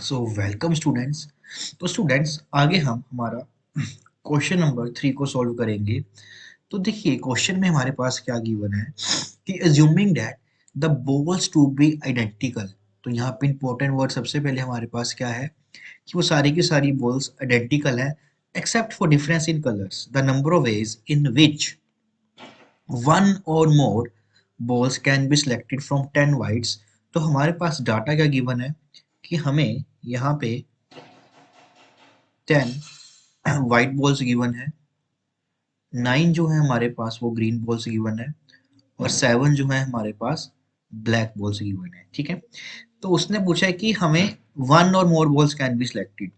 So welcome students. तो students आगे हम हमारा क्वेश्चन नंबर 3 को सॉल्व करेंगे। तो देखिए क्वेश्चन में हमारे पास क्या गिवन है कि assuming that the balls to be identical. तो यहाँ पे इंपॉर्टेंट वर्ड सबसे पहले हमारे पास क्या है कि वो सारी की सारी बॉल्स आइडेंटिकल है except for difference in colours the number of ways in which one और मोर balls can be selected from 10 whites। तो हमारे पास डाटा क्या गिवन है कि हमें यहाँ पे 10 वाइट बॉल्स गिवन है, 9 जो है हमारे पास वो ग्रीन बॉल्स गिवन है और 7 जो है हमारे पास ब्लैक बॉल्स गिवन है। ठीक है, तो उसने पूछा है कि हमें वन और मोर बॉल्स कैन बी सिलेक्टेड।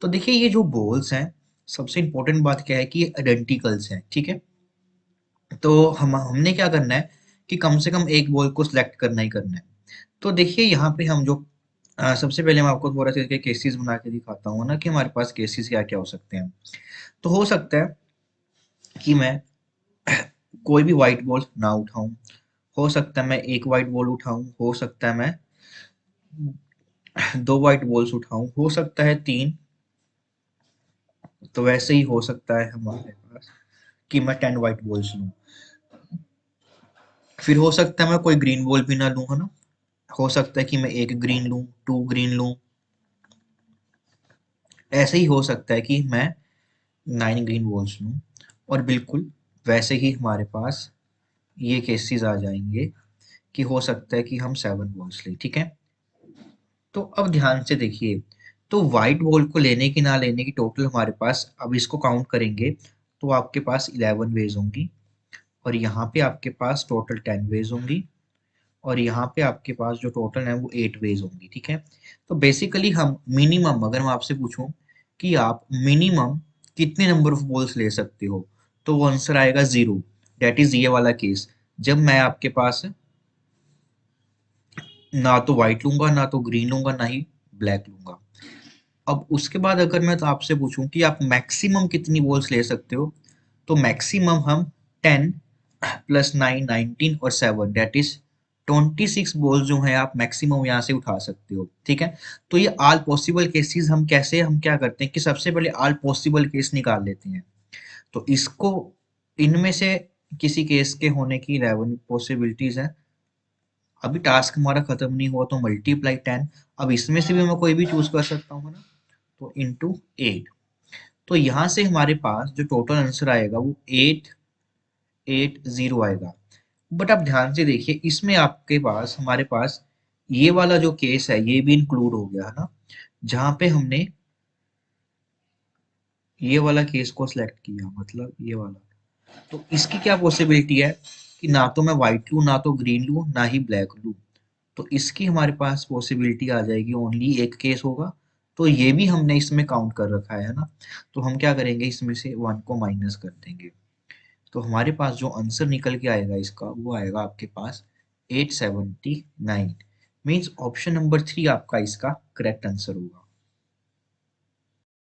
तो देखिए ये जो बॉल्स हैं, सबसे इंपॉर्टेंट बात क्या है कि ये आइडेंटिकल्स हैं। ठीक है, तो हमने क्या करना है कि कम से कम एक बॉल को सिलेक्ट करना ही करना है। तो देखिए यहाँ पे हम जो सबसे पहले मैं आपको थोड़ा सा इसके केसेस बना के दिखाता हूँ ना कि हमारे पास केसेस क्या क्या हो सकते हैं। तो हो सकता है कि मैं कोई भी व्हाइट बॉल ना उठाऊं, हो सकता है मैं एक व्हाइट बॉल उठाऊं, हो सकता है मैं दो व्हाइट बॉल्स उठाऊं, हो सकता है तीन, तो वैसे ही हो सकता है हमारे पास कि मैं 10 व्हाइट बॉल्स लूं। फिर हो सकता है मैं कोई ग्रीन बॉल भी ना लूं, है ना। हो सकता है कि मैं एक ग्रीन लूं, टू ग्रीन लूं। ऐसे ही हो सकता है कि मैं 9 ग्रीन बॉल्स लूं। और बिल्कुल वैसे ही हमारे पास ये केसेस आ जाएंगे कि हो सकता है कि हम 7 बॉल्स लें। ठीक है, तो अब ध्यान से देखिए, तो व्हाइट बॉल को लेने की ना लेने की टोटल हमारे पास, अब इसको काउंट करेंगे तो आपके पास 11 वेज होंगी और यहाँ पे आपके पास टोटल 10 वेज होंगी और यहाँ पे आपके पास जो टोटल है वो 8 वेज होंगी। ठीक है, तो बेसिकली हम मिनिमम, अगर मैं आपसे पूछूं कि आप मिनिमम कितने नंबर ऑफ बॉल्स ले सकते हो, तो वो आंसर आएगा 0। दैट इज ये वाला केस जब मैं आपके पास ना तो व्हाइट लूंगा, ना तो ग्रीन लूंगा, ना ही ब्लैक लूंगा। अब उसके बाद अगर मैं तो आपसे पूछूं कि आप मैक्सिमम कितनी बॉल्स ले सकते हो, तो मैक्सिमम हम 10 प्लस 9 19 और 7 दैट इज 26 बॉल्स जो है आप मैक्सिमम यहाँ से उठा सकते हो। ठीक है, तो ये ऑल पॉसिबल केसेस हम क्या करते हैं कि सबसे पहले ऑल पॉसिबल केस निकाल लेते हैं। तो इसको, इनमें से किसी केस के होने की 11 पॉसिबिलिटीज है। अभी टास्क हमारा खत्म नहीं हुआ तो मल्टीप्लाई 10, अब इसमें से भी मैं कोई भी चूज कर सकता हूँ ना, तो इंटू 8। तो यहाँ से हमारे पास जो टोटल आंसर आएगा वो 880 आएगा। बट आप ध्यान से देखिए, इसमें आपके पास, हमारे पास ये वाला जो केस है ये भी इंक्लूड हो गया है ना, जहाँ पे हमने ये वाला केस को सिलेक्ट किया, मतलब ये वाला। तो इसकी क्या पॉसिबिलिटी है कि ना तो मैं व्हाइट लूँ, ना तो ग्रीन लूँ, ना ही ब्लैक लूँ। तो इसकी हमारे पास पॉसिबिलिटी आ जाएगी, ओनली एक केस होगा। तो ये भी हमने इसमें काउंट कर रखा है ना, तो हम क्या करेंगे, इसमें से 1 को माइनस कर देंगे। तो हमारे पास जो आंसर निकल के आएगा इसका, वो आएगा आपके पास 879। मीन्स ऑप्शन नंबर 3 आपका इसका करेक्ट आंसर होगा।